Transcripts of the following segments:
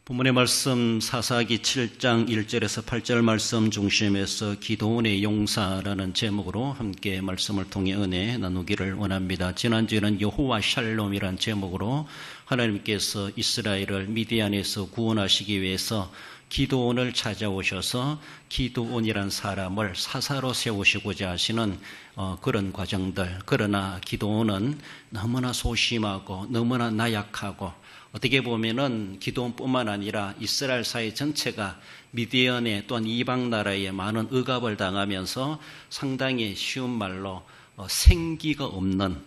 본문의 말씀 사사기 7장 1절에서 8절 말씀 중심에서 기도원의 용사라는 제목으로 함께 말씀을 통해 은혜 나누기를 원합니다. 지난주에는 여호와 샬롬이라는 제목으로 하나님께서 이스라엘을 미디안에서 구원하시기 위해서 기도원을 찾아오셔서 기도원이란 사람을 사사로 세우시고자 하시는 그런 과정들. 그러나 기도원은 너무나 소심하고 너무나 나약하고 어떻게 보면은 기도원뿐만 아니라 이스라엘 사회 전체가 미디안의 또한 이방 나라에 많은 억압을 당하면서 상당히 쉬운 말로 생기가 없는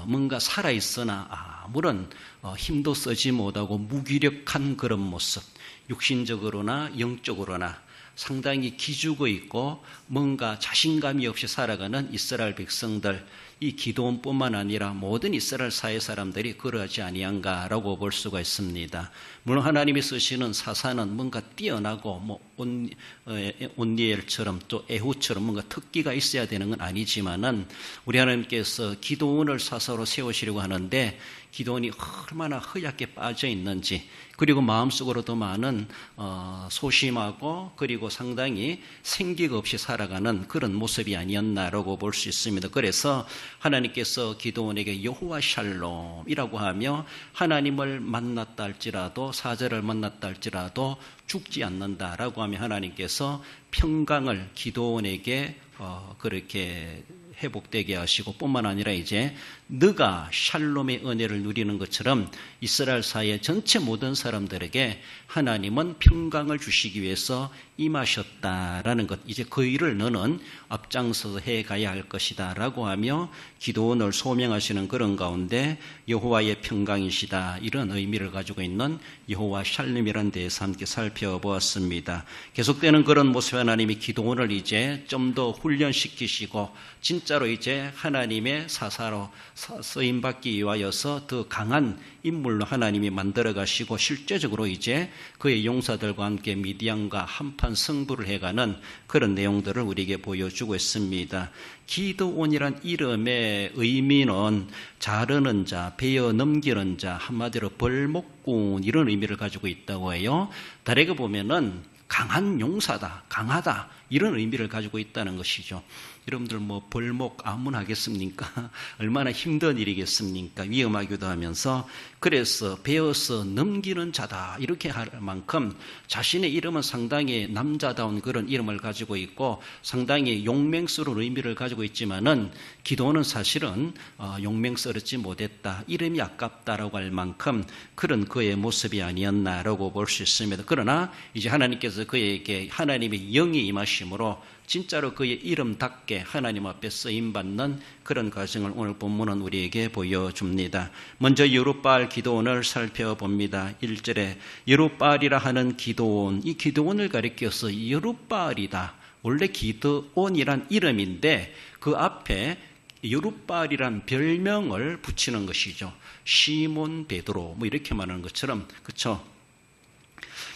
뭔가 살아있으나 아무런 힘도 쓰지 못하고 무기력한 그런 모습, 육신적으로나 영적으로나 상당히 기죽어 있고 뭔가 자신감이 없이 살아가는 이스라엘 백성들, 이 기도원뿐만 아니라 모든 이스라엘 사회 사람들이 그러하지 아니한가라고 볼 수가 있습니다. 물론 하나님이 쓰시는 사사는 뭔가 뛰어나고 온니엘처럼 또 에후처럼 뭔가 특기가 있어야 되는 건 아니지만은 우리 하나님께서 기도원을 사사로 세우시려고 하는데 기도원이 얼마나 허약게 빠져 있는지, 그리고 마음속으로도 많은 소심하고 그리고 상당히 생기가 없이 살아가는 그런 모습이 아니었나라고 볼 수 있습니다. 그래서 하나님께서 기도원에게 여호와 샬롬이라고 하며 하나님을 만났다 할지라도 사자를 만났다 할지라도 죽지 않는다라고 하며 하나님께서 평강을 기도원에게 그렇게 회복되게 하시고 뿐만 아니라 이제 너가 샬롬의 은혜를 누리는 것처럼 이스라엘 사회 전체 모든 사람들에게 하나님은 평강을 주시기 위해서 임하셨다라는 것, 이제 그 일을 너는 앞장서서 해가야 할 것이다 라고 하며 기도원을 소명하시는 그런 가운데 여호와의 평강이시다, 이런 의미를 가지고 있는 여호와 샬롬이라는 데에서 함께 살펴보았습니다. 계속되는 그런 모습, 하나님이 기도원을 이제 좀 더 훈련시키시고 진짜로 이제 하나님의 사사로 쓰임받기 위하여서 더 강한 인물로 하나님이 만들어 가시고 실제적으로 이제 그의 용사들과 함께 미디안과 한판 승부를 해가는 그런 내용들을 우리에게 보여주고 있습니다. 기드온이란 이름의 의미는 자르는 자, 베어 넘기는 자, 한마디로 벌목꾼, 이런 의미를 가지고 있다고 해요. 다르게 보면은 강한 용사다, 강하다, 이런 의미를 가지고 있다는 것이죠. 여러분들 벌목 아무나 하겠습니까? 얼마나 힘든 일이겠습니까? 위험하기도 하면서. 그래서 베어서 넘기는 자다, 이렇게 할 만큼 자신의 이름은 상당히 남자다운 그런 이름을 가지고 있고 상당히 용맹스러운 의미를 가지고 있지만은 기도는 사실은 용맹스럽지 못했다, 이름이 아깝다라고 할 만큼 그런 그의 모습이 아니었나라고 볼 수 있습니다. 그러나 이제 하나님께서 그에게 하나님의 영이 임하심으로 진짜로 그의 이름답게 하나님 앞에 쓰임받는 그런 과정을 오늘 본문은 우리에게 보여줍니다. 먼저 여룻바알 기도원을 살펴봅니다. 1절에 여룻바알이라 하는 기도원, 이 기도원을 가리켜서 여룻바알이다, 원래 기드온이란 이름인데 그 앞에 여룻바알이란 별명을 붙이는 것이죠. 시몬 베드로 이렇게 말하는 것처럼, 그렇죠?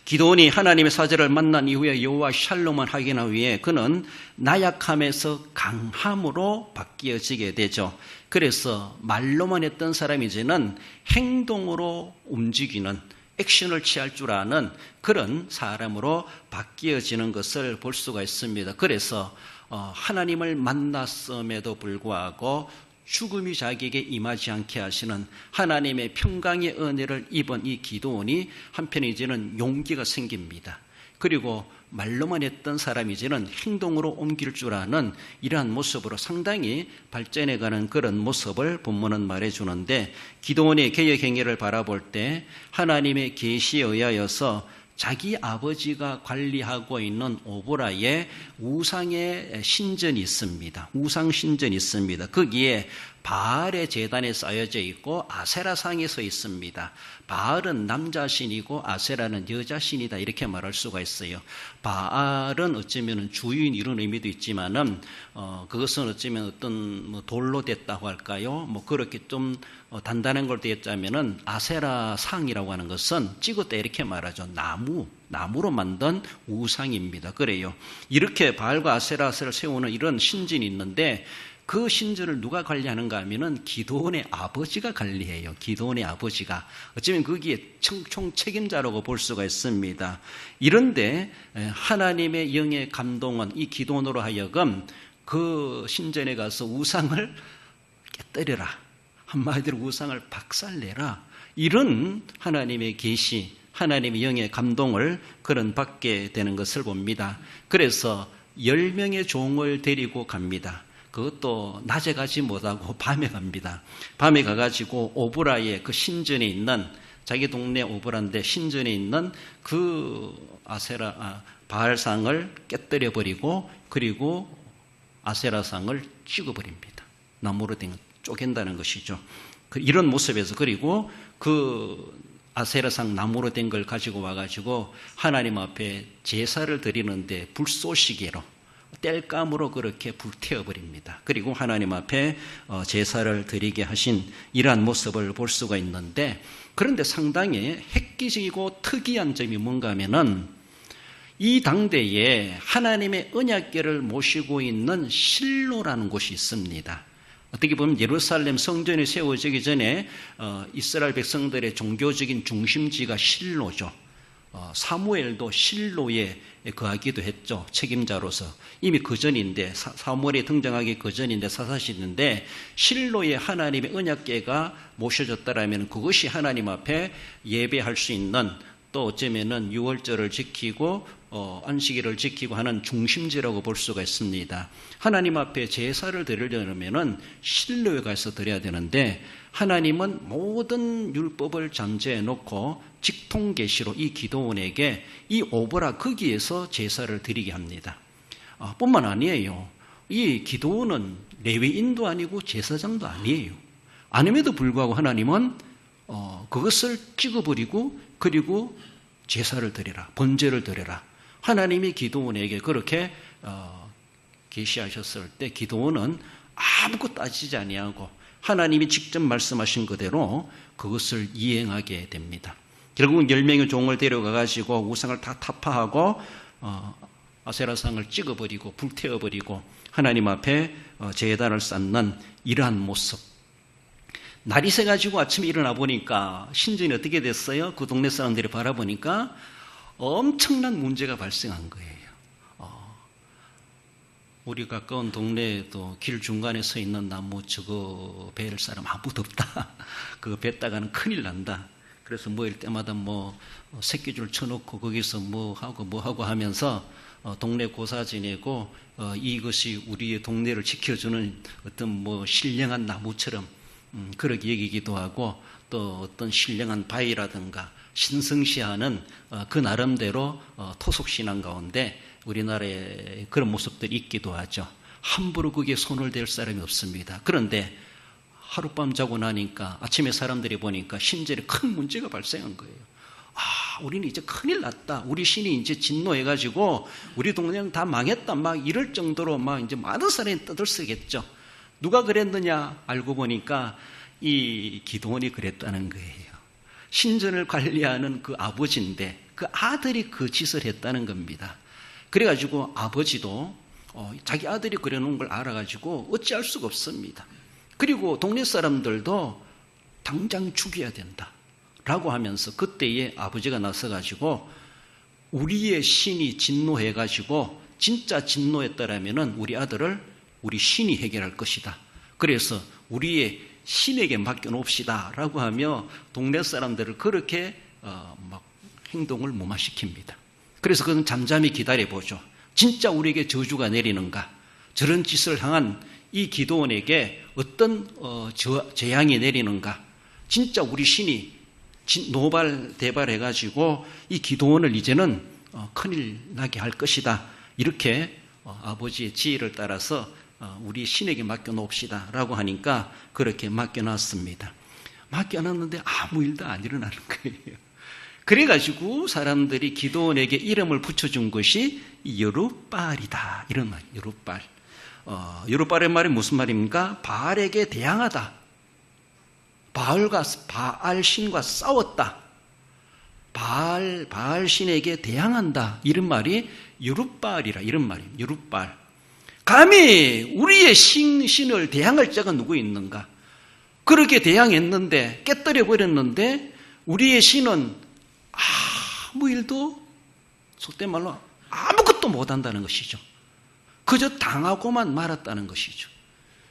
기도원이 하나님의 사자를 만난 이후에 여호와 샬롬을 확인하기 위해 그는 나약함에서 강함으로 바뀌어지게 되죠. 그래서 말로만 했던 사람이 이제는 행동으로 움직이는, 액션을 취할 줄 아는 그런 사람으로 바뀌어지는 것을 볼 수가 있습니다. 그래서 하나님을 만났음에도 불구하고 죽음이 자기에게 임하지 않게 하시는 하나님의 평강의 은혜를 입은 이 기도원이 한편에 이제는 용기가 생깁니다. 그리고 말로만 했던 사람이 이제는 행동으로 옮길 줄 아는 이러한 모습으로 상당히 발전해가는 그런 모습을 본문은 말해주는데, 기도원의 개혁 행위를 바라볼 때 하나님의 계시에 의하여서 자기 아버지가 관리하고 있는 오보라에 우상의 신전이 있습니다. 우상 신전이 있습니다. 거기에 바알의 제단에 쌓여져 있고 아세라상이 서 있습니다. 바알은 남자신이고 아세라는 여자신이다, 이렇게 말할 수가 있어요. 바알은 어쩌면 주인, 이런 의미도 있지만은 그것은 어쩌면 어떤 돌로 됐다고 할까요? 그렇게 좀 단단한 걸 되었자면은 아세라 상이라고 하는 것은 찍었다, 이렇게 말하죠. 나무로 만든 우상입니다. 그래요. 이렇게 바알과 아세라를 세우는 이런 신전이 있는데 그 신전을 누가 관리하는가 하면은 기드온의 아버지가 관리해요. 기드온의 아버지가. 어쩌면 거기에 총 책임자라고 볼 수가 있습니다. 이런데 하나님의 영의 감동은 이 기드온으로 하여금 그 신전에 가서 우상을 깨뜨려라. 한마디로 우상을 박살내라. 이런 하나님의 계시, 하나님의 영의 감동을 그런 받게 되는 것을 봅니다. 그래서 10명의 종을 데리고 갑니다. 그것도 낮에 가지 못하고 밤에 갑니다. 밤에 가가지고 오브라의 그 신전에 있는, 자기 동네 오브라인데 신전에 있는 그 바알상을 깨뜨려버리고, 그리고 아세라상을 찍어버립니다. 나무로 된 쪼갠다는 것이죠. 이런 모습에서, 그리고 그 아세라상 나무로 된 걸 가지고 와가지고 하나님 앞에 제사를 드리는데 불쏘시개로, 땔감으로 그렇게 불태워버립니다. 그리고 하나님 앞에 제사를 드리게 하신 이러한 모습을 볼 수가 있는데, 그런데 상당히 획기적이고 특이한 점이 뭔가 하면은 이 당대에 하나님의 언약궤를 모시고 있는 실로라는 곳이 있습니다. 어떻게 보면 예루살렘 성전이 세워지기 전에 이스라엘 백성들의 종교적인 중심지가 실로죠. 사무엘도 실로에 거하기도 했죠. 책임자로서. 이미 그 전인데, 사무엘이 등장하기 그 전인데, 사사시인데 실로에 하나님의 언약궤가 모셔졌다라면 그것이 하나님 앞에 예배할 수 있는, 또 어쩌면은 유월절을 지키고 안식일을 지키고 하는 중심지라고 볼 수가 있습니다. 하나님 앞에 제사를 드리려면은 실로에 가서 드려야 되는데, 하나님은 모든 율법을 잠재해 놓고 직통계시로 이 기드온에게 이 오보라 거기에서 제사를 드리게 합니다. 뿐만 아니에요. 이 기드온은 레위인도 아니고 제사장도 아니에요. 아님에도 불구하고 하나님은 그것을 찍어버리고, 그리고 제사를 드려라, 번제를 드려라. 하나님이 기드온에게 그렇게 계시하셨을 때 기드온은 아무것도 따지지 아니하고 하나님이 직접 말씀하신 그대로 그것을 이행하게 됩니다. 결국은 10명의 종을 데려가가지고 우상을 다 타파하고 아세라상을 찍어버리고 불태워버리고 하나님 앞에 제단을 쌓는 이러한 모습. 날이 새가지고 아침에 일어나 보니까 신전이 어떻게 됐어요? 그 동네 사람들이 바라보니까 엄청난 문제가 발생한 거예요. 우리 가까운 동네에도 길 중간에 서 있는 나무 저거 벨 사람 아무도 없다. 그거 뱉다가는 큰일 난다. 그래서 모일 때마다 새끼줄 쳐놓고 거기서 뭐 하고 하면서 동네 고사 지내고 이것이 우리의 동네를 지켜주는 어떤 신령한 나무처럼 그렇게 여기기도 하고, 또 어떤 신령한 바위라든가 신성시하는 그 나름대로 토속신앙 가운데 우리나라에 그런 모습들이 있기도 하죠. 함부로 거기에 손을 댈 사람이 없습니다. 그런데 하룻밤 자고 나니까 아침에 사람들이 보니까 신전에 큰 문제가 발생한 거예요. 우리는 이제 큰일 났다. 우리 신이 이제 진노해가지고 우리 동네는 다 망했다. 막 이럴 정도로 이제 많은 사람이 떠들썩했죠. 누가 그랬느냐 알고 보니까 이 기드온이 그랬다는 거예요. 신전을 관리하는 그 아버지인데 그 아들이 그 짓을 했다는 겁니다. 그래가지고 아버지도 자기 아들이 그려놓은 걸 알아가지고 어찌할 수가 없습니다. 그리고 동네 사람들도 당장 죽여야 된다 라고 하면서 그때에 아버지가 나서가지고 우리의 신이 진노해가지고 진짜 진노했다라면은 우리 아들을 우리 신이 해결할 것이다. 그래서 우리의 신에게 맡겨놓읍시다 라고 하며 동네 사람들을 그렇게 행동을 무마시킵니다. 그래서 그는 잠잠히 기다려보죠. 진짜 우리에게 저주가 내리는가? 저런 짓을 향한 이 기드온에게 어떤 재앙이 내리는가? 진짜 우리 신이 노발대발해가지고 이 기드온을 이제는 큰일 나게 할 것이다. 이렇게 아버지의 지혜를 따라서 우리 신에게 맡겨놓읍시다 라고 하니까 그렇게 맡겨놨습니다. 맡겨놨는데 아무 일도 안 일어나는 거예요. 그래가지고 사람들이 기드온에게 이름을 붙여준 것이 여룻바알이다. 이런 말, 여룻바알. 여룻바알의 말이 무슨 말입니까? 바알에게 대항하다. 바알 신과 싸웠다. 바알 신에게 대항한다. 이런 말이 여룻바알이라 이런 말이에요. 여룻바알. 감히 우리의 신을 대항할 자가 누구 있는가? 그렇게 대항했는데 깨뜨려 버렸는데 우리의 신은 아무 일도 속된 말로 아무것도 못한다는 것이죠. 그저 당하고만 말았다는 것이죠.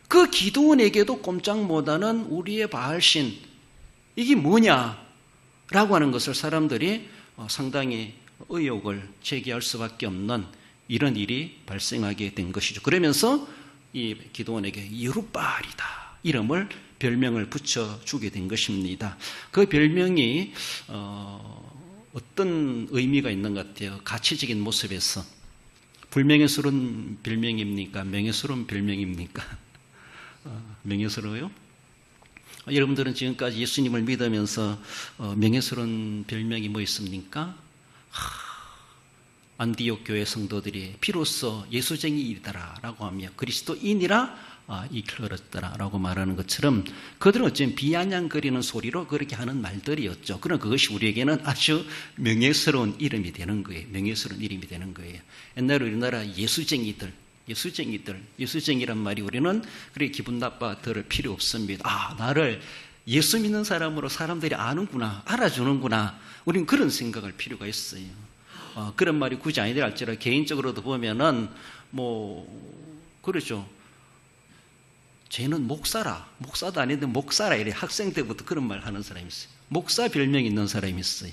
그 기드온에게도 꼼짝 못하는 우리의 바알신, 이게 뭐냐라고 하는 것을 사람들이 상당히 의혹을 제기할 수밖에 없는 이런 일이 발생하게 된 것이죠. 그러면서 이 기드온에게 여룻바알이다 이름을 별명을 붙여주게 된 것입니다. 그 별명이 어떤 의미가 있는 것 같아요. 가치적인 모습에서. 불명예스러운 별명입니까? 명예스러운 별명입니까? 명예스러워요? 여러분들은 지금까지 예수님을 믿으면서 명예스러운 별명이 뭐 있습니까? 안디옥 교회 성도들이 비로소 예수쟁이이더라라고 하며 그리스도인이라 이끌었더라라고 말하는 것처럼 그들은 어쩌면 비아냥거리는 소리로 그렇게 하는 말들이었죠. 그러나 그것이 우리에게는 아주 명예스러운 이름이 되는 거예요. 명예스러운 이름이 되는 거예요. 옛날에 우리나라 예수쟁이란 말이 우리는 그렇게 기분 나빠 들을 필요 없습니다. 나를 예수 믿는 사람으로 사람들이 아는구나, 알아주는구나. 우리는 그런 생각할 필요가 있어요. 그런 말이 굳이 아니더라 할지라도 개인적으로도 보면은 그러죠. 쟤는 목사도 아닌데 목사라 이래. 학생 때부터 그런 말 하는 사람이 있어요. 목사 별명이 있는 사람이 있어요.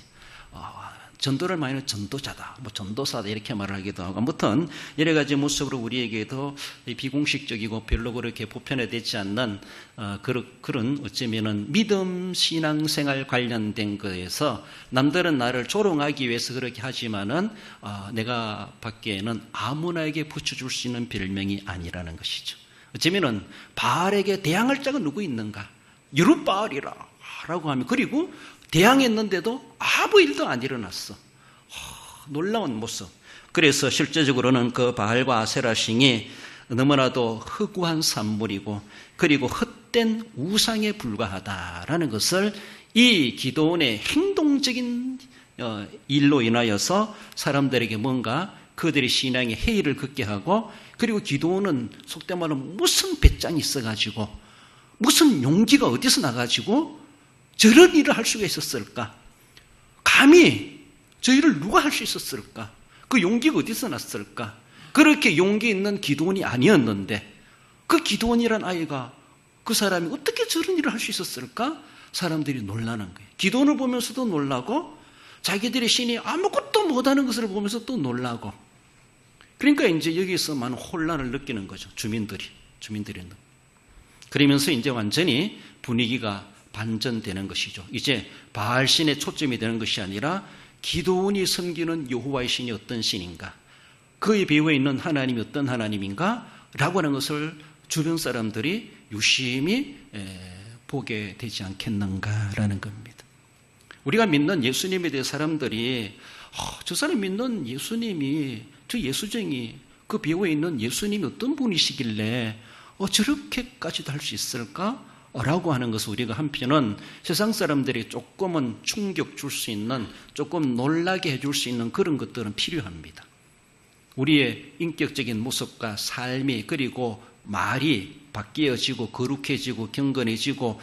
전도를 많이 하는 전도자다, 전도사다 이렇게 말을 하기도 하고, 아무튼 여러 가지 모습으로 우리에게도 비공식적이고 별로 그렇게 보편화되지 않는 그런 어쩌면은 믿음 신앙생활 관련된 거에서 남들은 나를 조롱하기 위해서 그렇게 하지만은 내가 받기에는 아무나에게 붙여줄 수 있는 별명이 아니라는 것이죠. 어쩌면은 바알에게 대항할 자가 누구 있는가? 여룻바알이라 라고 하면, 그리고 대항했는데도 아무 일도 안 일어났어. 놀라운 모습. 그래서 실제적으로는 그 바알과 아세라신이 너무나도 허구한 산물이고 그리고 헛된 우상에 불과하다라는 것을 이 기드온의 행동적인 일로 인하여서 사람들에게 뭔가 그들의 신앙에 해이를 겪게 하고, 그리고 기드온은 속된 말로 무슨 배짱이 있어가지고 무슨 용기가 어디서 나가지고 저런 일을 할 수가 있었을까? 감히 저 일을 누가 할 수 있었을까? 그 용기가 어디서 났을까? 그렇게 용기 있는 기드온이 아니었는데 그 기드온이란 아이가, 그 사람이 어떻게 저런 일을 할 수 있었을까? 사람들이 놀라는 거예요. 기드온을 보면서도 놀라고 자기들의 신이 아무것도 못하는 것을 보면서 또 놀라고. 그러니까 이제 여기서 많은 혼란을 느끼는 거죠. 주민들이. 그러면서 이제 완전히 분위기가 반전되는 것이죠. 이제 바알신에 초점이 되는 것이 아니라 기드온이 섬기는 여호와의 신이 어떤 신인가, 그의 배후에 있는 하나님이 어떤 하나님인가 라고 하는 것을 주변 사람들이 유심히 보게 되지 않겠는가라는 겁니다. 우리가 믿는 예수님에 대해 사람들이 저 사람 믿는 예수님이, 저 예수쟁이, 그 배후에 있는 예수님이 어떤 분이시길래 저렇게까지도 할 수 있을까? 라고 하는 것을 우리가 한편은 세상 사람들이 조금은 충격 줄 수 있는, 조금 놀라게 해줄 수 있는 그런 것들은 필요합니다. 우리의 인격적인 모습과 삶이, 그리고 말이 바뀌어지고 거룩해지고 경건해지고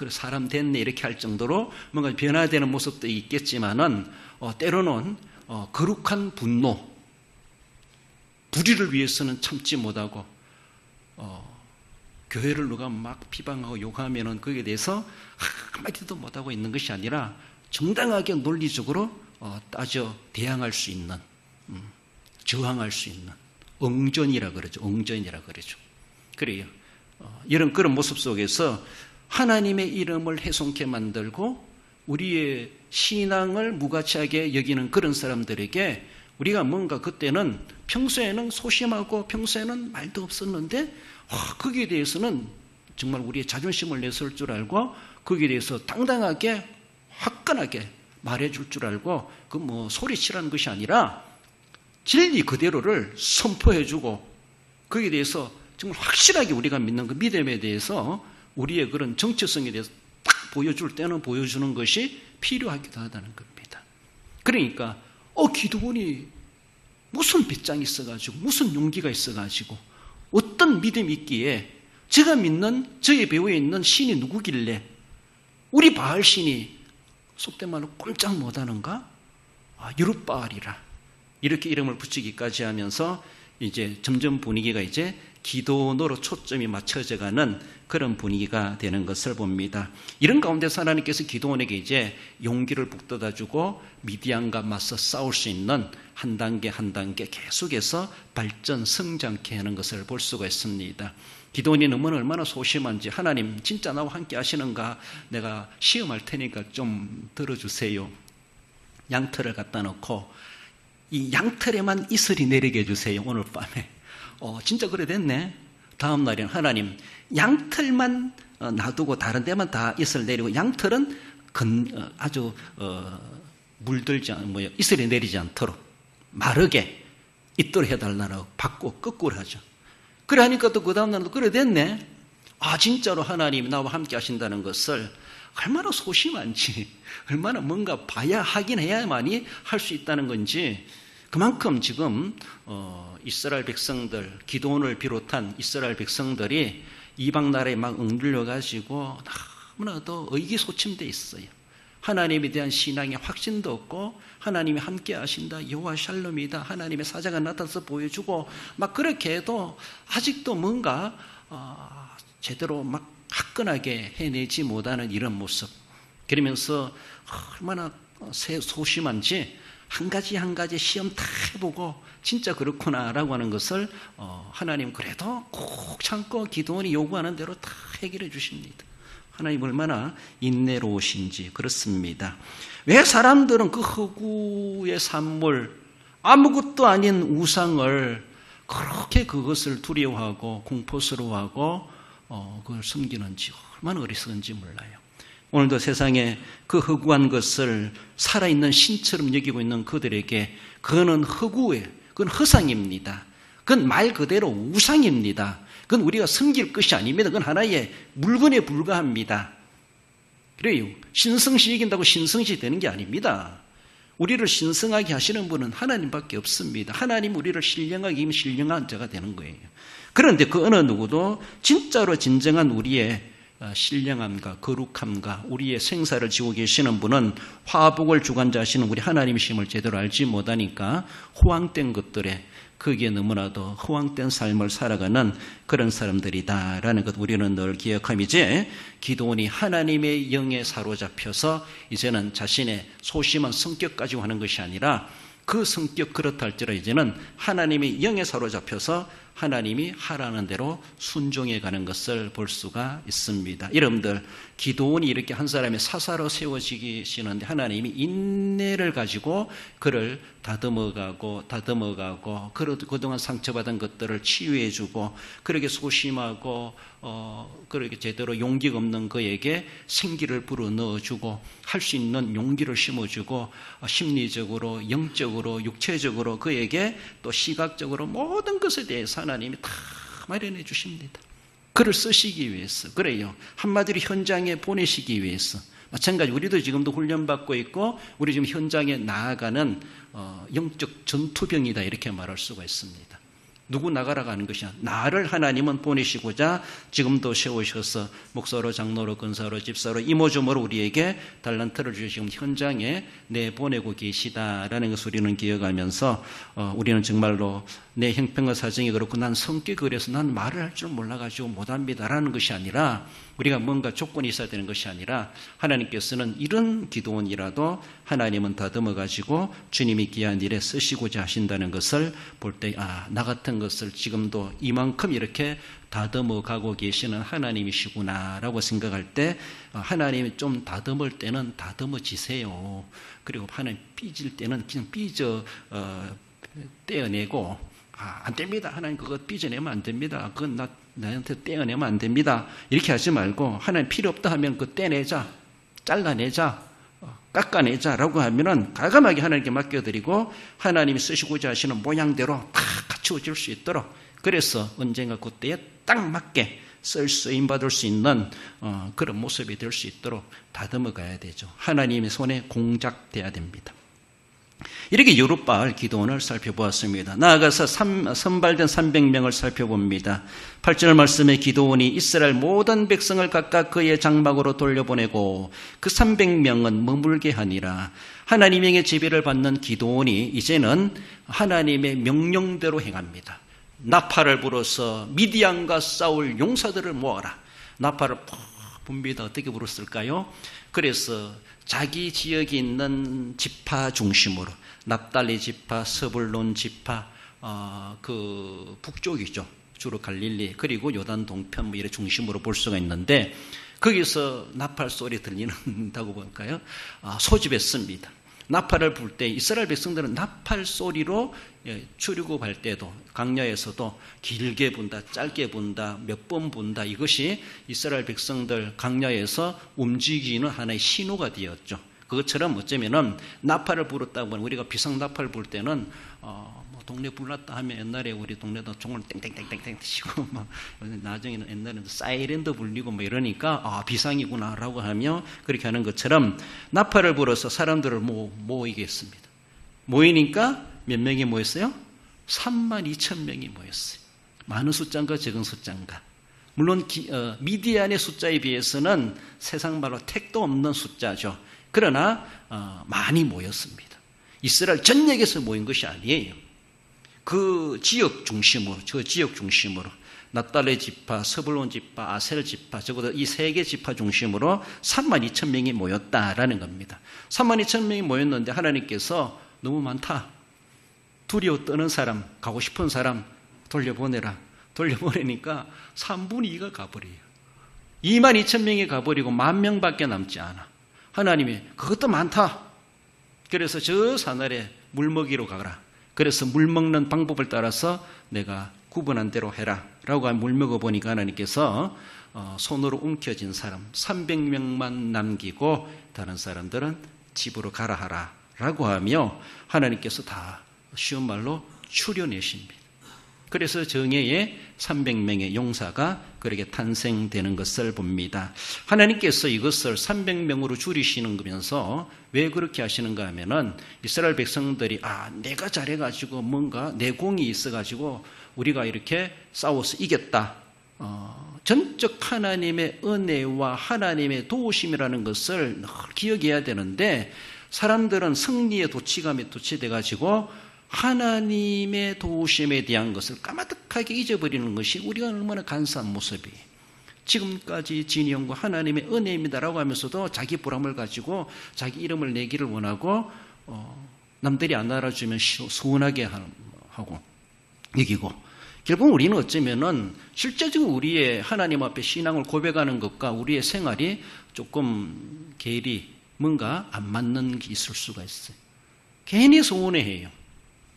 사람 됐네 이렇게 할 정도로 뭔가 변화되는 모습도 있겠지만은 때로는 거룩한 분노, 불의를 위해서는 참지 못하고 교회를 누가 막 비방하고 욕하면은 거기에 대해서 한마디도 못하고 있는 것이 아니라 정당하게 논리적으로 따져 대항할 수 있는, 저항할 수 있는 엉전이라 그러죠. 그래요. 이런 그런 모습 속에서 하나님의 이름을 훼손케 만들고 우리의 신앙을 무가치하게 여기는 그런 사람들에게 우리가 뭔가 그때는 평소에는 소심하고 평소에는 말도 없었는데 거기에 대해서는 정말 우리의 자존심을 내세울 줄 알고 거기에 대해서 당당하게 화끈하게 말해줄 줄 알고 그 소리치라는 것이 아니라 진리 그대로를 선포해주고 거기에 대해서 정말 확실하게 우리가 믿는 그 믿음에 대해서 우리의 그런 정체성에 대해서 딱 보여줄 때는 보여주는 것이 필요하기도 하다는 겁니다. 그러니까 기드온이 무슨 배짱이 있어가지고 무슨 용기가 있어가지고 어떤 믿음이 있기에 제가 믿는 저의 배후에 있는 신이 누구길래 우리 바알 신이 속된 말로 꼼짝 못하는가? 여룻바알이라 이렇게 이름을 붙이기까지 하면서 이제 점점 분위기가 이제 기도노로 초점이 맞춰져가는 그런 분위기가 되는 것을 봅니다. 이런 가운데서 하나님께서 기도원에게 이제 용기를 북돋아주고 미디안과 맞서 싸울 수 있는 한 단계 한 단계 계속해서 발전 성장케 하는 것을 볼 수가 있습니다. 기도원이 너무나 얼마나 소심한지 하나님 진짜 나와 함께 하시는가 내가 시험할 테니까 좀 들어주세요. 양털을 갖다 놓고 이 양털에만 이슬이 내리게 해주세요. 오늘 밤에. 진짜 그래 됐네. 다음 날에는 하나님 양털만 놔두고 다른 데만 다 이슬 내리고 양털은 아주 물들지 이슬이 내리지 않도록 마르게 있도록 해달라고 받고 거꾸로 하죠. 그래 하니까 또 그 다음 날도 그래 됐네. 진짜로 하나님이 나와 함께 하신다는 것을 얼마나 소심한지 얼마나 뭔가 봐야 하긴 해야만이 할 수 있다는 건지 그만큼 지금 이스라엘 백성들 기드온을 비롯한 이스라엘 백성들이 이방 나라에 막 억눌려 가지고 너무나도 의기소침돼 있어요. 하나님에 대한 신앙의 확신도 없고 하나님이 함께 하신다 여호와 샬롬이다 하나님의 사자가 나타나서 보여주고 막 그렇게 해도 아직도 뭔가 제대로 막 화끈하게 해내지 못하는 이런 모습 그러면서 얼마나 소심한지 한 가지 한 가지 시험 다 해보고 진짜 그렇구나라고 하는 것을 하나님 그래도 꼭 참고 기도원이 요구하는 대로 다 해결해 주십니다. 하나님 얼마나 인내로우신지 그렇습니다. 왜 사람들은 그 흑우의 산물 아무것도 아닌 우상을 그렇게 그것을 두려워하고 공포스러워하고 그걸 숨기는지 얼마나 어리석은지 몰라요. 오늘도 세상에 그 흑우한 것을 살아있는 신처럼 여기고 있는 그들에게 그거는 그건 허상입니다. 그건 말 그대로 우상입니다. 그건 우리가 섬길 것이 아닙니다. 그건 하나의 물건에 불과합니다. 그래요. 신성시 이긴다고 신성시 되는 게 아닙니다. 우리를 신성하게 하시는 분은 하나님밖에 없습니다. 하나님 우리를 신령하게 이기면 신령한 자가 되는 거예요. 그런데 그 어느 누구도 진짜로 진정한 우리의 신령함과 거룩함과 우리의 생사를 지고 계시는 분은 화복을 주관자시는 우리 하나님이심을 제대로 알지 못하니까 호황된 것들에 거기에 너무나도 허황된 삶을 살아가는 그런 사람들이다라는 것 우리는 늘 기억하면 이제 기드온이 하나님의 영에 사로잡혀서 이제는 자신의 소심한 성격 가지고 하는 것이 아니라 그 성격 그렇다 할지라도 이제는 하나님의 영에 사로잡혀서 하나님이 하라는 대로 순종해 가는 것을 볼 수가 있습니다. 여러분들 기드온이 이렇게 한 사람의 사사로 세워지시는데 하나님이 인내를 가지고 그를 다듬어가고 그동안 상처받은 것들을 치유해주고 그렇게 소심하고 그렇게 제대로 용기가 없는 그에게 생기를 불어넣어주고 할 수 있는 용기를 심어주고 심리적으로 영적으로 육체적으로 그에게 또 시각적으로 모든 것에 대해서 하나님이 다 마련해 주십니다. 그를 쓰시기 위해서 그래요. 한마디로 현장에 보내시기 위해서 마찬가지 우리도 지금도 훈련받고 있고 우리 지금 현장에 나아가는 영적 전투병이다 이렇게 말할 수가 있습니다. 누구 나가라고 하는 것이 아니라 나를 하나님은 보내시고자 지금도 세우셔서 목사로 장로로 권사로 집사로 이모저모로 우리에게 달란트를 주시고 현장에 내보내고 계시다라는 것을 우리는 기억하면서 우리는 정말로 내 형편과 사정이 그렇고 난 성격이 그래서 난 말을 할 줄 몰라가지고 못합니다라는 것이 아니라 우리가 뭔가 조건이 있어야 되는 것이 아니라 하나님께서는 이런 기도원이라도 하나님은 다듬어가지고 주님이 귀한 일에 쓰시고자 하신다는 것을 볼 때 나 같은 것을 지금도 이만큼 이렇게 다듬어가고 계시는 하나님이시구나라고 생각할 때 하나님이 좀 다듬을 때는 다듬어지세요. 그리고 하나님 삐질 때는 그냥 떼어내고 안 됩니다. 하나님 그거 삐져내면 안 됩니다. 그건 나한테 떼어내면 안 됩니다. 이렇게 하지 말고 하나님 필요 없다 하면 그 떼내자, 잘라내자, 깎아내자라고 하면은 과감하게 하나님께 맡겨드리고 하나님이 쓰시고자 하시는 모양대로 다 갖추어질 수 있도록 그래서 언젠가 그때에 딱 맞게 쓰임받을 수 있는 그런 모습이 될 수 있도록 다듬어 가야 되죠. 하나님의 손에 공작돼야 됩니다. 이렇게 여룻바알 기도원을 살펴보았습니다. 나아가서 선발된 300명을 살펴봅니다. 8절 말씀에 기도원이 이스라엘 모든 백성을 각각 그의 장막으로 돌려보내고 그 300명은 머물게 하니라. 하나님의 지배를 받는 기도원이 이제는 하나님의 명령대로 행합니다. 나팔을 불어서 미디안과 싸울 용사들을 모아라. 나팔을 푹 붑니다. 어떻게 불었을까요? 그래서 자기 지역에 있는 지파 중심으로 납달리 지파, 스불론 지파, 그 북쪽이죠. 주로 갈릴리 그리고 요단 동편 뭐 이런 중심으로 볼 수가 있는데 거기서 나팔 소리 들리는다고 볼까요? 소집했습니다. 나팔을 불 때 이스라엘 백성들은 나팔 소리로 출애굽할 때도 광야에서도 길게 분다, 짧게 분다, 몇 번 분다 이것이 이스라엘 백성들 광야에서 움직이는 하나의 신호가 되었죠. 그것처럼 어쩌면은 나팔을 불었다고 하면 우리가 비상 나팔 불 때는 동네 불났다 하면 옛날에 우리 동네도 종을 땡땡땡땡땡 치고 막 나중에는 옛날에는 사이렌도 불리고 뭐 이러니까 비상이구나라고 하며 그렇게 하는 것처럼 나팔을 불어서 사람들을 모이게 했습니다. 모이니까 몇 명이 모였어요? 32,000명이 모였어요. 많은 숫자인가 적은 숫자인가? 물론 미디안의 숫자에 비해서는 세상 말로 택도 없는 숫자죠. 그러나 많이 모였습니다. 이스라엘 전역에서 모인 것이 아니에요. 그 지역 중심으로 납달리 지파, 스불론 지파, 아셀 지파 적어도 이 세 개 지파 중심으로 32,000명이 모였다라는 겁니다. 32,000명이 모였는데 하나님께서 너무 많다. 두려워 떠는 사람, 가고 싶은 사람 돌려보내라. 돌려보내니까 3분의 2가 가버려요. 22,000명이 가버리고 10,000명밖에 남지 않아. 하나님이 그것도 많다. 그래서 저 산아래 물먹이로 가라. 그래서 물 먹는 방법을 따라서 내가 구분한 대로 해라 라고 물 먹어보니까 하나님께서 손으로 움켜진 사람 300명만 남기고 다른 사람들은 집으로 가라 하라 라고 하며 하나님께서 다 쉬운 말로 추려내십니다. 그래서 정예에 300명의 용사가 그렇게 탄생되는 것을 봅니다. 하나님께서 이것을 300명으로 줄이시는 거면서 왜 그렇게 하시는가 하면은 이스라엘 백성들이 내가 잘해가지고 뭔가 내공이 있어가지고 우리가 이렇게 싸워서 이겼다. 전적 하나님의 은혜와 하나님의 도우심이라는 것을 늘 기억해야 되는데 사람들은 승리의 도취감에 도취돼가지고 하나님의 도우심에 대한 것을 까마득하게 잊어버리는 것이 우리가 얼마나 간사한 모습이에요. 지금까지 진영과 하나님의 은혜입니다라고 하면서도 자기 보람을 가지고 자기 이름을 내기를 원하고 남들이 안 알아주면 서운하게 하고 여기고 결국 우리는 어쩌면은 실제적으로 우리의 하나님 앞에 신앙을 고백하는 것과 우리의 생활이 조금 괴리 뭔가 안 맞는 게 있을 수가 있어요. 괜히 서운해해요.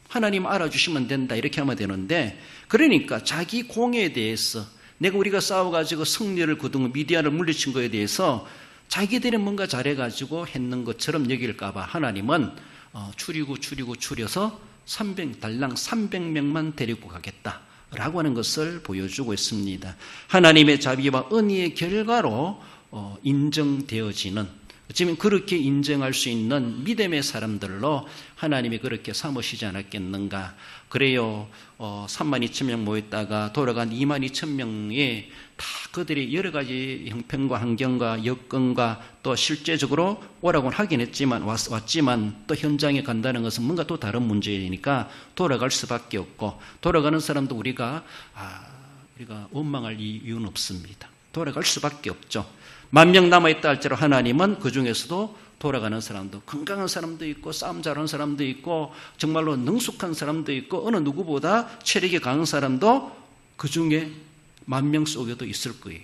하나님 알아주시면 된다 이렇게 하면 되는데 그러니까 자기 공에 대해서 내가 우리가 싸워가지고 승리를 거둔 미디안을 물리친 거에 대해서 자기들이 뭔가 잘해가지고 했는 것처럼 여길까 봐 하나님은 추려서 달랑 300명만 데리고 가겠다라고 하는 것을 보여주고 있습니다. 하나님의 자비와 은혜의 결과로 인정되어지는 어쩌면 그렇게 인정할 수 있는 믿음의 사람들로 하나님이 그렇게 삼으시지 않았겠는가. 그래요. 32,000명 모였다가 돌아간 22,000명이 다 그들이 여러 가지 형편과 환경과 여건과 또 실제적으로 오라고는 하긴 했지만 왔지만 또 현장에 간다는 것은 뭔가 또 다른 문제이니까 돌아갈 수밖에 없고 돌아가는 사람도 우리가 원망할 이유는 없습니다. 돌아갈 수밖에 없죠. 10,000명 남아있다 할지라도 하나님은 그 중에서도 돌아가는 사람도 건강한 사람도 있고 싸움 잘하는 사람도 있고 정말로 능숙한 사람도 있고 어느 누구보다 체력이 강한 사람도 그 중에 10,000명 속에도 있을 거예요.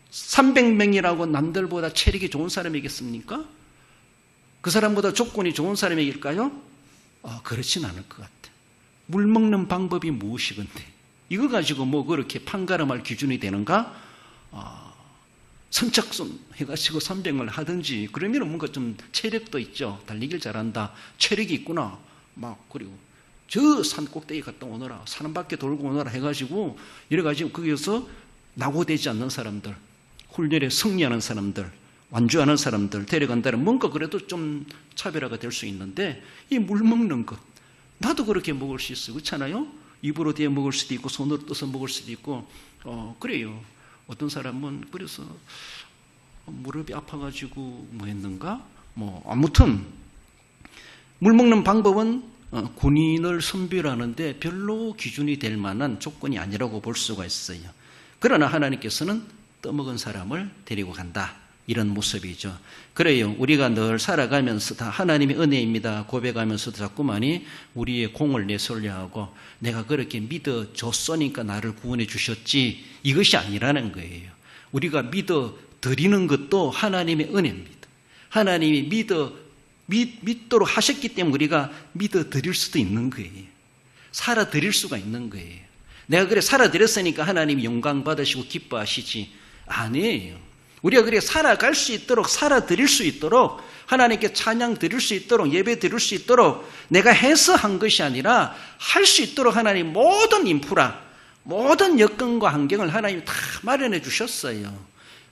300명이라고 남들보다 체력이 좋은 사람이겠습니까? 그 사람보다 조건이 좋은 사람이길까요? 그렇진 않을 것 같아요. 물 먹는 방법이 무엇이건데 이거 가지고 뭐 그렇게 판가름할 기준이 되는가? 선착순 해가지고 300을 하든지 그러면 뭔가 좀 체력도 있죠. 달리기를 잘한다. 체력이 있구나. 그리고 저 산 꼭대기 갔다 오너라. 산 한 바퀴 돌고 오너라 해가지고 여러 가지 거기서 낙오되지 않는 사람들, 훈련에 승리하는 사람들, 완주하는 사람들 데려간다면 뭔가 그래도 좀 차별화가 될 수 있는데 이 물 먹는 것 나도 그렇게 먹을 수 있어요. 그렇잖아요? 입으로 대어 먹을 수도 있고 손으로 떠서 먹을 수도 있고 그래요. 어떤 사람은 그래서 무릎이 아파가지고 뭐 했는가? 아무튼 물 먹는 방법은 군인을 선별하는데 별로 기준이 될 만한 조건이 아니라고 볼 수가 있어요. 그러나 하나님께서는 떠먹은 사람을 데리고 간다. 이런 모습이죠. 그래요. 우리가 늘 살아가면서 다 하나님의 은혜입니다. 고백하면서도 자꾸만이 우리의 공을 내세우려 하고 내가 그렇게 믿어줬으니까 나를 구원해 주셨지 이것이 아니라는 거예요. 우리가 믿어 드리는 것도 하나님의 은혜입니다. 하나님이 믿도록 하셨기 때문에 우리가 믿어 드릴 수도 있는 거예요. 살아 드릴 수가 있는 거예요. 내가 그래 살아 드렸으니까 하나님이 영광 받으시고 기뻐하시지 아니에요. 우리가 그래 살아갈 수 있도록 살아 드릴 수 있도록 하나님께 찬양 드릴 수 있도록 예배 드릴 수 있도록 내가 해서 한 것이 아니라 할 수 있도록 하나님 모든 인프라 모든 여건과 환경을 하나님이 다 마련해 주셨어요.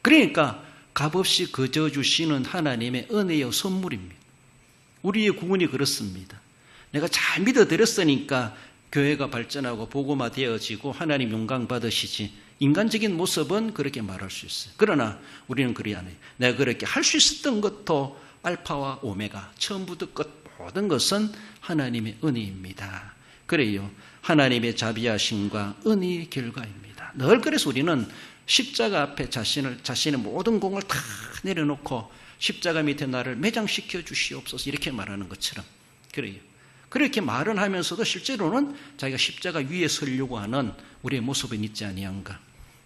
그러니까 값없이 거저 주시는 하나님의 은혜의 선물입니다. 우리의 구원이 그렇습니다. 내가 잘 믿어드렸으니까 교회가 발전하고 복음화 되어지고 하나님 영광 받으시지 인간적인 모습은 그렇게 말할 수 있어요. 그러나 우리는 그리 안 해요. 내가 그렇게 할 수 있었던 것도 알파와 오메가 처음부터 끝 모든 것은 하나님의 은혜입니다. 그래요. 하나님의 자비하심과 은혜의 결과입니다. 늘 그래서 우리는 십자가 앞에 자신의 모든 공을 다 내려놓고 십자가 밑에 나를 매장시켜 주시옵소서 이렇게 말하는 것처럼 그래요. 그렇게 말은 하면서도 실제로는 자기가 십자가 위에 서려고 하는 우리의 모습은 있지 아니한가.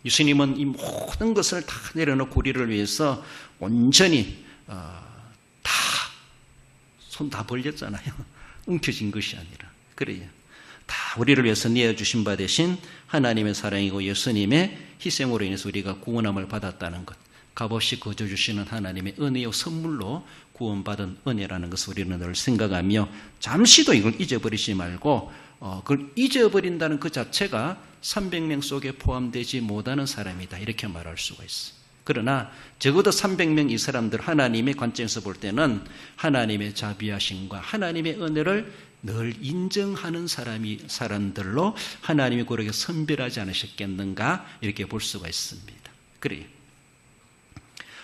예수님은 이 모든 것을 다 내려놓고 우리를 위해서 온전히 손 다 벌렸잖아요. 움켜진 것이 아니라. 그래요. 다 우리를 위해서 내어주신 바 대신 하나님의 사랑이고 예수님의 희생으로 인해서 우리가 구원함을 받았다는 것. 값없이 거저 주시는 하나님의 은혜의 선물로 구원받은 은혜라는 것을 우리는 늘 생각하며 잠시도 이걸 잊어버리지 말고 그걸 잊어버린다는 그 자체가 300명 속에 포함되지 못하는 사람이다 이렇게 말할 수가 있어요. 그러나 적어도 300명 이 사람들 하나님의 관점에서 볼 때는 하나님의 자비하심과 하나님의 은혜를 늘 인정하는 사람들로 하나님이 그렇게 선별하지 않으셨겠는가 이렇게 볼 수가 있습니다. 그래요.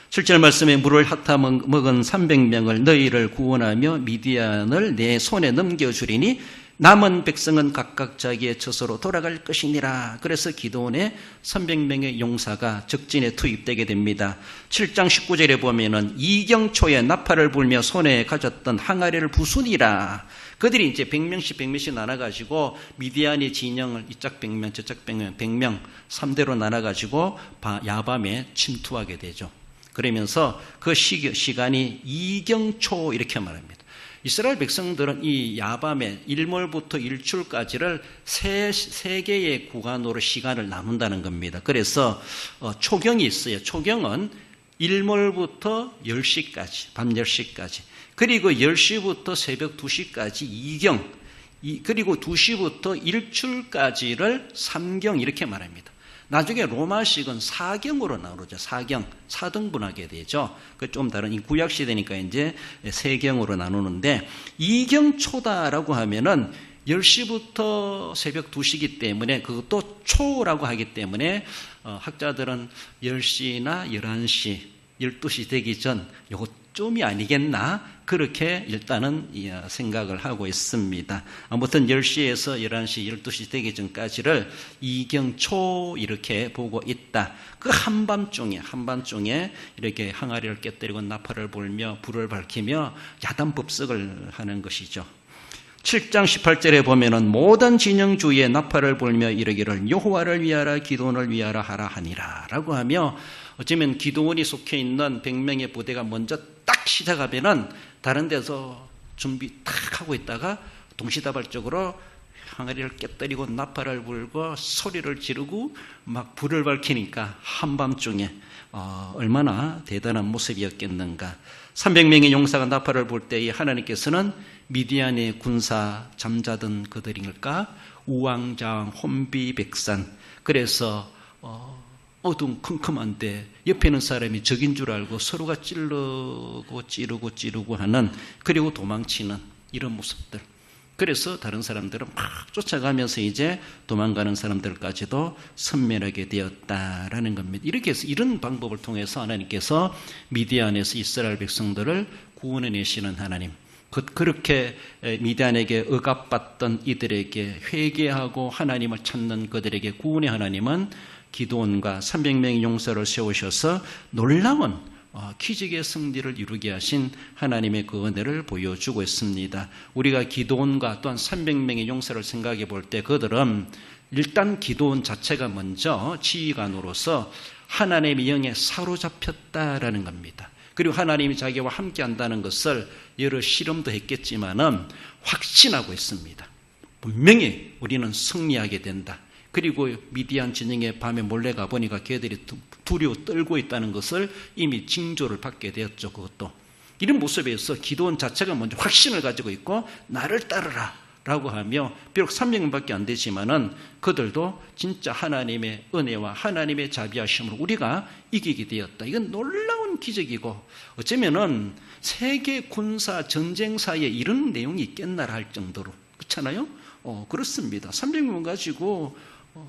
7절 말씀에 물을 핥아 먹은 300명을 너희를 구원하며 미디안을 내 손에 넘겨주리니 남은 백성은 각각 자기의 처소로 돌아갈 것이니라. 그래서 기드온의 300명의 용사가 적진에 투입되게 됩니다. 7장 19절에 보면은 이경초에 나팔을 불며 손에 가졌던 항아리를 부수니라. 그들이 이제 100명씩 나눠가지고 미디안의 진영을 이짝 100명 저짝 100명 3대로 나눠가지고 야밤에 침투하게 되죠. 그러면서 그 시간이 이경초 이렇게 말합니다. 이스라엘 백성들은 이 야밤에 일몰부터 일출까지를 세 개의 구간으로 시간을 나눈다는 겁니다. 그래서 초경이 있어요. 초경은 일몰부터 10시까지, 밤 10시까지. 그리고 10시부터 새벽 2시까지 2경, 그리고 2시부터 일출까지를 3경 이렇게 말합니다. 나중에 로마식은 4경으로 나누죠. 4경, 4등분하게 되죠. 그 좀 다른 이 구약 시대니까 이제 3경으로 나누는데 2경 초다라고 하면은 10시부터 새벽 2시이기 때문에 그것도 초라고 하기 때문에 학자들은 10시나 11시, 12시 되기 전 요쯤이 아니겠나 그렇게 일단은 생각을 하고 있습니다. 아무튼 10시에서 11시, 12시 되기 전까지를 이경초 이렇게 보고 있다. 그 한밤중에 이렇게 항아리를 깨뜨리고 나팔을 불며 불을 밝히며 야단법석을 하는 것이죠. 7장 18절에 보면은 모든 진영 주위에 나팔을 불며 이르기를 여호와를 위하라 기드온을 위하라 하라 하니라 라고 하며 어쩌면 기드온이 속해 있는 100명의 부대가 먼저 딱 시작하면은 다른 데서 준비 딱 하고 있다가 동시다발적으로 항아리를 깨뜨리고 나팔을 불고 소리를 지르고 막 불을 밝히니까 한밤중에 얼마나 대단한 모습이었겠는가. 300명의 용사가 나팔을 불 때에 하나님께서는 미디안의 군사 잠자던 그들일까 우왕좌왕 혼비백산 그래서 어두컴컴한데 옆에 있는 사람이 적인 줄 알고 서로가 찌르고 하는, 그리고 도망치는 이런 모습들. 그래서 다른 사람들은 막 쫓아가면서 이제 도망가는 사람들까지도 섬멸하게 되었다라는 겁니다. 이렇게 해서 이런 방법을 통해서 하나님께서 미디안에서 이스라엘 백성들을 구원해내시는 하나님, 그렇게 미디안에게 억압받던 이들에게 회개하고 하나님을 찾는 그들에게 구원의 하나님은 기드온과 300명의 용사를 세우셔서 놀라운 기적의 승리를 이루게 하신 하나님의 그 은혜를 보여주고 있습니다. 우리가 기드온과 또한 300명의 용사를 생각해 볼 때 그들은 일단 기드온 자체가 먼저 지휘관으로서 하나님의 영에 사로잡혔다라는 겁니다. 그리고 하나님이 자기와 함께 한다는 것을 여러 실험도 했겠지만은 확신하고 있습니다. 분명히 우리는 승리하게 된다. 그리고 미디안 진영에 밤에 몰래 가보니까 걔들이 두려워 떨고 있다는 것을 이미 징조를 받게 되었죠. 그것도 이런 모습에서 기드온 자체가 먼저 확신을 가지고 있고 나를 따르라 라고 하며, 비록 300명밖에 안 되지만은 그들도 진짜 하나님의 은혜와 하나님의 자비하심으로 우리가 이기게 되었다. 이건 놀라운 기적이고, 어쩌면은 세계 군사 전쟁사에 이런 내용이 있겠나 할 정도로, 그렇잖아요? 그렇습니다. 300명 가지고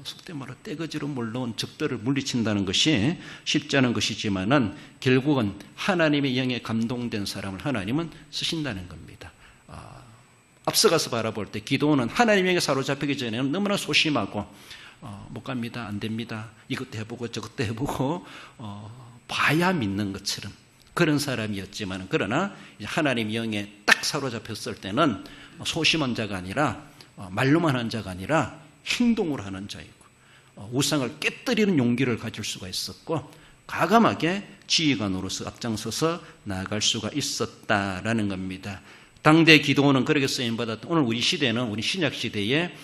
속된 말로 떼거지로 몰려온 적들을 물리친다는 것이 쉽지 않은 것이지만은 결국은 하나님의 영에 감동된 사람을 하나님은 쓰신다는 겁니다. 앞서가서 바라볼 때 기도는 하나님의 영에 사로잡히기 전에는 너무나 소심하고 못 갑니다, 안 됩니다, 이것도 해보고 저것도 해보고 봐야 믿는 것처럼 그런 사람이었지만, 그러나 하나님의 영에 딱 사로잡혔을 때는 소심한 자가 아니라 말로만 한 자가 아니라 행동을 하는 자이고 우상을 깨뜨리는 용기를 가질 수가 있었고 과감하게 지휘관으로서 앞장서서 나아갈 수가 있었다라는 겁니다. 당대 기도는 그렇게 쓰임받았던, 오늘 우리 시대는, 우리 신약 시대에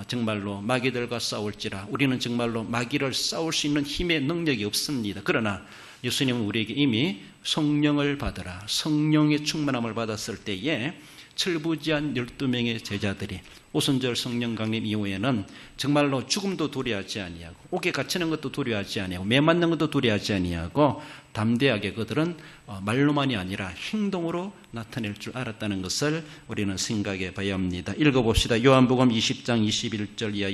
정말로 마귀들과 싸울지라 우리는 정말로 마귀를 싸울 수 있는 힘의 능력이 없습니다. 그러나 예수님은 우리에게 이미 성령을 받으라, 성령의 충만함을 받았을 때에 철부지한 12명의 제자들이 오순절 성령 강림 이후에는 정말로 죽음도 두려워하지 아니하고 옥에 갇히는 것도 두려워하지 아니하고 매 맞는 것도 두려워하지 아니하고 담대하게 그들은 말로만이 아니라 행동으로 나타낼 줄 알았다는 것을 우리는 생각해 봐야 합니다. 읽어봅시다. 요한복음 20장 21절 이하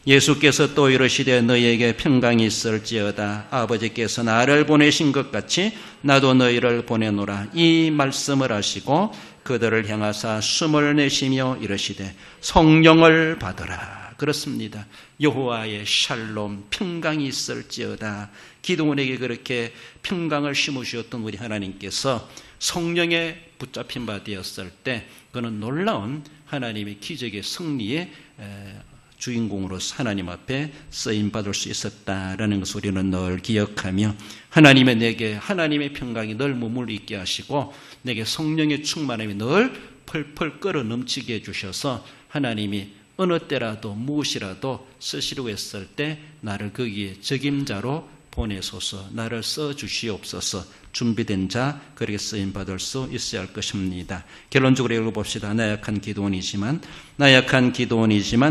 예수께서 또 이르시되 너희에게 평강이 있을지어다. 아버지께서 나를 보내신 것 같이 나도 너희를 보내노라. 이 말씀을 하시고 그들을 향하사 숨을 내쉬며 이르시되 성령을 받으라. 그렇습니다. 여호와의 샬롬, 평강이 있을지어다. 기드온에게 그렇게 평강을 심으셨던 우리 하나님께서 성령에 붙잡힌 바 되었을 때 그는 놀라운 하나님의 기적의 승리의 주인공으로서 하나님 앞에 쓰임받을 수 있었다라는 것을 우리는 늘 기억하며, 하나님의 내게 하나님의 평강이 늘 머물러 있게 하시고 내게 성령의 충만함이 늘 펄펄 끓어 넘치게 해주셔서 하나님이 어느 때라도 무엇이라도 쓰시려고 했을 때 나를 거기에 적임자로 보내소서, 나를 써주시옵소서. 준비된 자, 그렇게 쓰임받을 수 있어야 할 것입니다. 결론적으로 읽어봅시다. 나약한 기도원이지만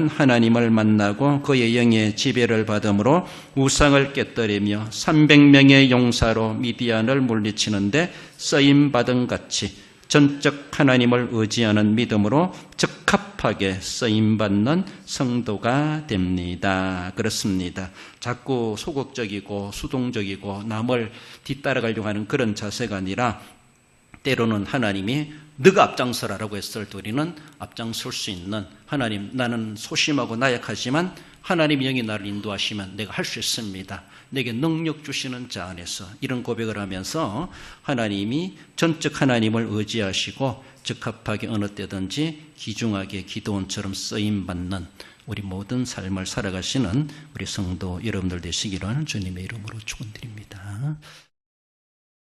하나님을 만나고 그의 영의 지배를 받음으로 우상을 깨뜨리며 300명의 용사로 미디안을 물리치는데 쓰임받은 같이 전적 하나님을 의지하는 믿음으로 적합하게 쓰임받는 성도가 됩니다. 그렇습니다. 자꾸 소극적이고 수동적이고 남을 뒤따라가려고 하는 그런 자세가 아니라 때로는 하나님이 너가 앞장서라라고 했을 때 우리는 앞장설 수 있는, 하나님 나는 소심하고 나약하지만 하나님 영이 나를 인도하시면 내가 할 수 있습니다. 내게 능력 주시는 자 안에서 이런 고백을 하면서 하나님이 전적 하나님을 의지하시고 적합하게 어느 때든지 귀중하게 기도원처럼 쓰임받는 우리 모든 삶을 살아가시는 우리 성도 여러분들 되시기를 주님의 이름으로 축원드립니다.